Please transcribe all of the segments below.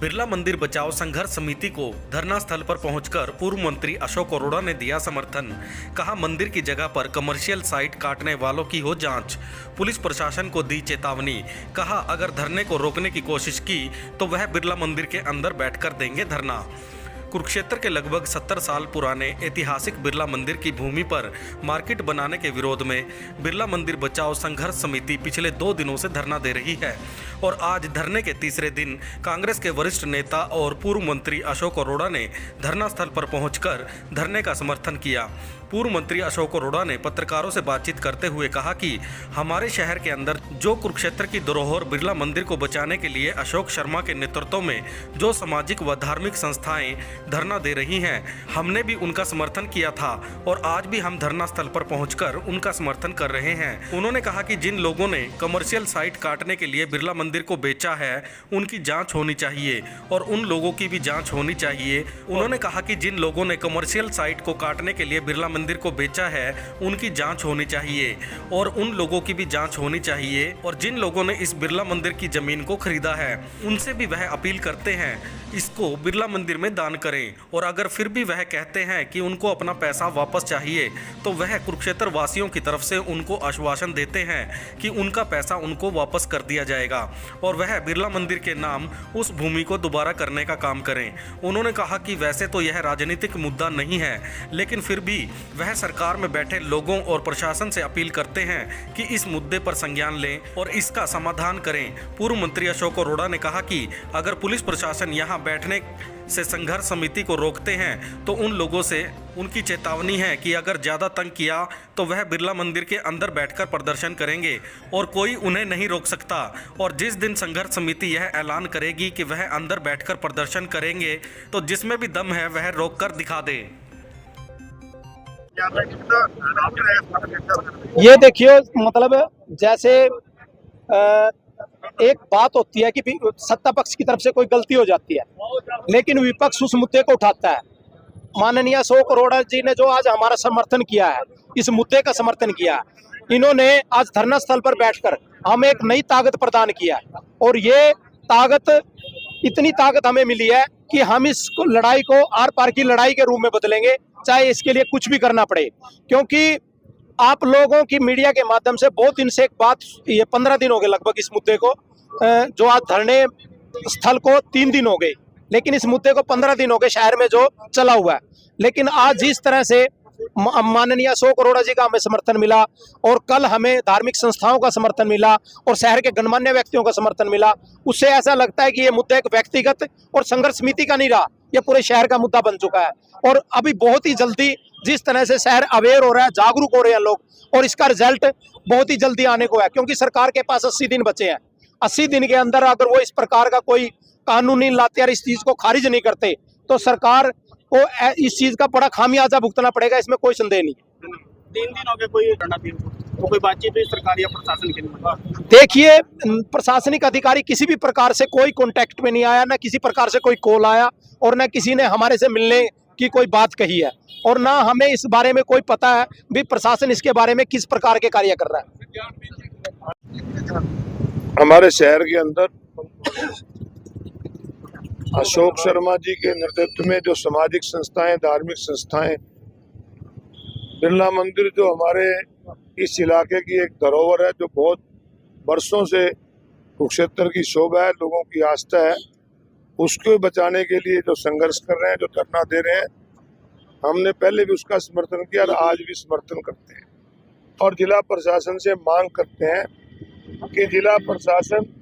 बिरला मंदिर बचाओ संघर्ष समिति को धरना स्थल पर पहुंचकर पूर्व मंत्री अशोक अरोड़ा ने दिया समर्थन। कहा, मंदिर की जगह पर कमर्शियल साइट काटने वालों की हो जांच। पुलिस प्रशासन को दी चेतावनी। कहा, अगर धरने को रोकने की कोशिश की तो वह बिरला मंदिर के अंदर बैठकर देंगे धरना। कुरुक्षेत्र के लगभग 70 साल पुराने ऐतिहासिक बिरला मंदिर की भूमि पर मार्केट बनाने के विरोध में बिरला मंदिर बचाओ संघर्ष समिति पिछले 2 दिनों से धरना दे रही है और आज धरने के तीसरे दिन कांग्रेस के वरिष्ठ नेता और पूर्व मंत्री अशोक अरोड़ा ने धरना स्थल पर पहुंचकर धरने का समर्थन किया। पूर्व मंत्री अशोक अरोड़ा ने पत्रकारों से बातचीत करते हुए कहा कि हमारे शहर के अंदर जो कुरुक्षेत्र की धरोहर बिरला मंदिर को बचाने के लिए अशोक शर्मा के नेतृत्व में जो सामाजिक व धार्मिक संस्थाएं धरना दे रही हैं, हमने भी उनका समर्थन किया था और आज भी हम धरना स्थल पर पहुंचकर उनका समर्थन कर रहे हैं। उन्होंने कहा कि जिन लोगों ने कमर्शियल साइट काटने के लिए बिरला मंदिर को बेचा है, उनकी जांच होनी चाहिए और उन लोगों की भी जांच होनी चाहिए। उन्होंने कहा कि जिन लोगों ने कमर्शियल साइट को काटने के लिए बिरला मंदिर को बेचा है, उनकी जांच होनी चाहिए और उन लोगों की भी जांच होनी चाहिए और जिन लोगों ने इस बिरला मंदिर की जमीन को खरीदा है, उनसे भी वह अपील करते हैं इसको बिरला मंदिर में दान करें और अगर फिर भी वह कहते हैं कि उनको अपना पैसा वापस चाहिए तो वह कुरुक्षेत्र वासियों की तरफ से उनको आश्वासन देते हैं कि उनका पैसा उनको वापस कर दिया जाएगा और वह बिरला मंदिर के नाम उस भूमि को दोबारा करने का काम करें। उन्होंने कहा कि वैसे तो यह राजनीतिक मुद्दा नहीं है, लेकिन फिर भी वह सरकार में बैठे लोगों और प्रशासन से अपील करते हैं कि इस मुद्दे पर संज्ञान लें और इसका समाधान करें। पूर्व मंत्री अशोक अरोड़ा ने कहा कि अगर पुलिस प्रशासन यहाँ बैठने से संघर्ष समिति को रोकते हैं तो उन लोगों से उनकी चेतावनी है कि अगर ज़्यादा तंग किया तो वह बिरला मंदिर के अंदर बैठकर प्रदर्शन करेंगे और कोई उन्हें नहीं रोक सकता। और जिस दिन संघर्ष समिति यह ऐलान करेगी कि वह अंदर बैठकर प्रदर्शन करेंगे तो जिसमें भी दम है वह रोक कर दिखा दे। ये देखिए, मतलब जैसे एक बात होती है कि सत्ता पक्ष की तरफ से कोई गलती हो जाती है, लेकिन विपक्ष उस मुद्दे को उठाता है। माननीय अशोक अरोड़ा जी ने जो आज हमारा समर्थन किया है, इस मुद्दे का समर्थन किया है, इन्होंने आज धरना स्थल पर बैठकर हमें एक नई ताकत प्रदान किया है और ये ताकत, इतनी ताकत हमें मिली है कि हम इस लड़ाई को आर पार की लड़ाई के रूप में बदलेंगे, चाहे इसके लिए कुछ भी करना पड़े। क्योंकि आप लोगों की मीडिया के माध्यम से बहुत दिन से एक बात, ये 15 दिन हो गए लगभग इस मुद्दे को, जो आज धरने स्थल को 3 दिन हो गए, लेकिन इस मुद्दे को 15 दिन हो गए शहर में जो चला हुआ है। लेकिन आज जिस तरह से माननीय अशोक अरोड़ा जी का हमें समर्थन मिला और कल हमें धार्मिक संस्थाओं का समर्थन मिला और शहर के गणमान्य व्यक्तियों का समर्थन मिला, उससे ऐसा लगता है कि ये मुद्दा एक व्यक्तिगत और संघर्ष समिति का नहीं रहा, ये पूरे शहर का मुद्दा बन चुका है। और अभी बहुत ही जल्दी जिस तरह से शहर अवेयर हो रहा है, जागरूक हो रहे हैं लोग, और इसका रिजल्ट बहुत ही जल्दी आने को है। क्योंकि सरकार के पास 80 दिन बचे हैं। 80 दिन के अंदर अगर वो इस प्रकार का कोई कानून नहीं लाते और इस चीज को खारिज नहीं करते तो सरकार को इस चीज का बड़ा खामियाजा भुगतना पड़ेगा, इसमें कोई संदेह नहीं। 3 दिन हो गए कोई बातचीत हुई सरकार या प्रशासन के लिए? देखिए, प्रशासनिक अधिकारी किसी भी प्रकार से कोई कांटेक्ट में नहीं आया, ना किसी प्रकार से कोई कॉल आया और ना किसी ने हमारे से मिलने की कोई बात कही है और ना हमें इस बारे में कोई पता है भी प्रशासन इसके बारे में किस प्रकार के कार्य कर रहा है। हमारे शहर के अंदर अशोक शर्मा जी के नेतृत्व में जो सामाजिक संस्थाएं, धार्मिक संस्थाएं, बिरला मंदिर जो हमारे इस इलाके की एक धरोहर है, जो बहुत वर्षों से कुरुक्षेत्र की शोभा है, लोगों की आस्था है, उसको बचाने के लिए जो संघर्ष कर रहे हैं, जो धरना दे रहे हैं, हमने पहले भी उसका समर्थन किया और आज भी समर्थन करते हैं और जिला प्रशासन से मांग करते हैं कि जिला प्रशासन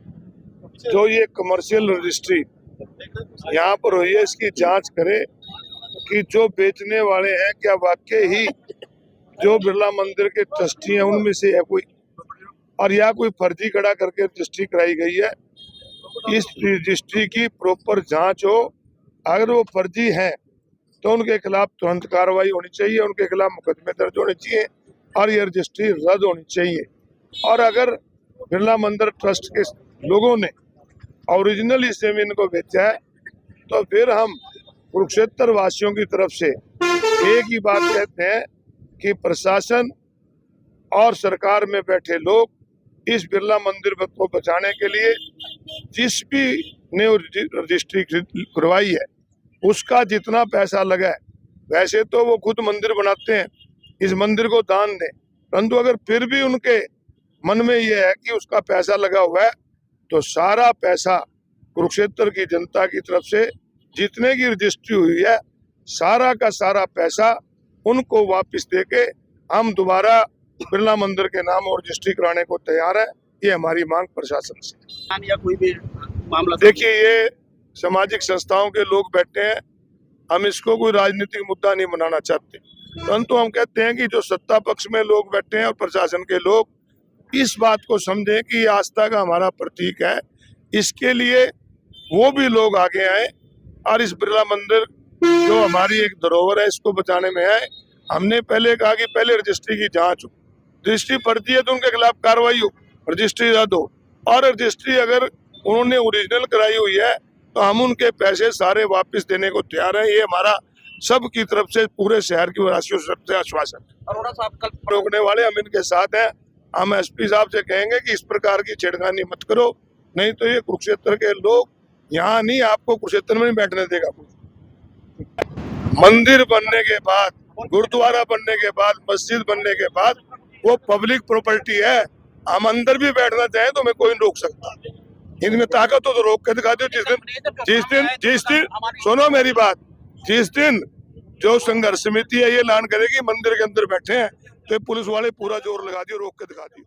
जो ये कमर्शियल रजिस्ट्री यहाँ पर हुई है, इसकी जांच करे कि जो बेचने वाले हैं क्या वाकई ही जो बिरला मंदिर के ट्रस्टी हैं उनमें से है कोई, और या कोई फर्जी खड़ा करके रजिस्ट्री कराई गई है। इस रजिस्ट्री की प्रॉपर जांच हो, अगर वो फर्जी हैं तो उनके खिलाफ तुरंत कार्रवाई होनी चाहिए, उनके खिलाफ मुकदमे दर्ज होने चाहिए और ये रजिस्ट्री रद्द होनी चाहिए। और अगर बिरला मंदिर ट्रस्ट के लोगों ने ओरिजिनल इस जमीन को बेचा है तो फिर हम कुरुक्षेत्र वासियों की तरफ से एक ही बात कहते हैं कि प्रशासन और सरकार में बैठे लोग इस बिरला मंदिर को बचाने के लिए जिस भी ने रजिस्ट्री करवाई है उसका जितना पैसा लगा है, वैसे तो वो खुद मंदिर बनाते हैं, इस मंदिर को दान दें, परंतु अगर फिर भी उनके मन में ये है कि उसका पैसा लगा हुआ है तो सारा पैसा कुरुक्षेत्र की जनता की तरफ से जितने की रजिस्ट्री हुई है सारा का सारा पैसा उनको वापस देके हम दोबारा बिरला मंदिर के नाम और रजिस्ट्री कराने को तैयार है। ये हमारी मांग प्रशासन से। या कोई भी मामला देखिए, ये सामाजिक संस्थाओं के लोग बैठे हैं, हम इसको कोई राजनीतिक मुद्दा नहीं बनाना चाहते, परंतु हम कहते हैं कि जो सत्ता पक्ष में लोग बैठे हैं और प्रशासन के लोग इस बात को समझें कि आस्था का हमारा प्रतीक है, इसके लिए वो भी लोग आगे आए और इस बिरला मंदिर जो हमारी एक धरोहर है इसको बचाने में आए। हमने पहले कहा कि पहले रजिस्ट्री की जांच हो, रजिस्ट्री फर्जी है तो उनके खिलाफ कार्रवाई हो, रजिस्ट्री रद्द हो, और रजिस्ट्री अगर उन्होंने ओरिजिनल कराई हुई है तो हम उनके पैसे सारे वापस देने को तैयार हैं। ये हमारा सबकी तरफ से पूरे शहर की वासियों से आश्वासन। अरोड़ा साहब कल रोकने वाले हम इनके साथ हैं। हम एसपी साहब से कहेंगे कि इस प्रकार की छेड़खानी मत करो, नहीं तो ये कुरुक्षेत्र के लोग यहाँ नहीं, आपको कुरुक्षेत्र में नहीं बैठने देगा। मंदिर बनने के बाद, गुरुद्वारा बनने के बाद, मस्जिद बनने के बाद वो पब्लिक प्रॉपर्टी है। हम अंदर भी बैठना चाहें तो हमें कोई नहीं रोक सकता। इनमें ताकत हो तो रोक के दिखा दो। जिस दिन सुनो मेरी बात, जिस दिन जो संघर्ष समिति है ये ऐलान करेगी मंदिर के अंदर बैठे हैं तो पुलिस वाले पूरा जोर लगा दिए, रोक के दिखा दिए।